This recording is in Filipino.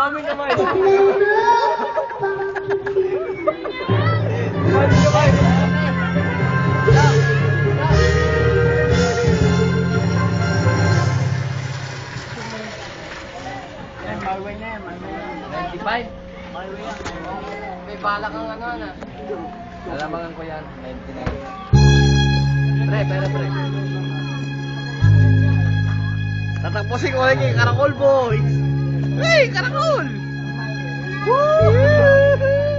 Maraming kamay. Maraming kamay. Yan, marway na yan. 95? Marway yan. May bala kang ano na. Alamangan ko yan. 99. Pre. Tatapusin ko lagi, Karakol boys! Hey, Karakol! Woo!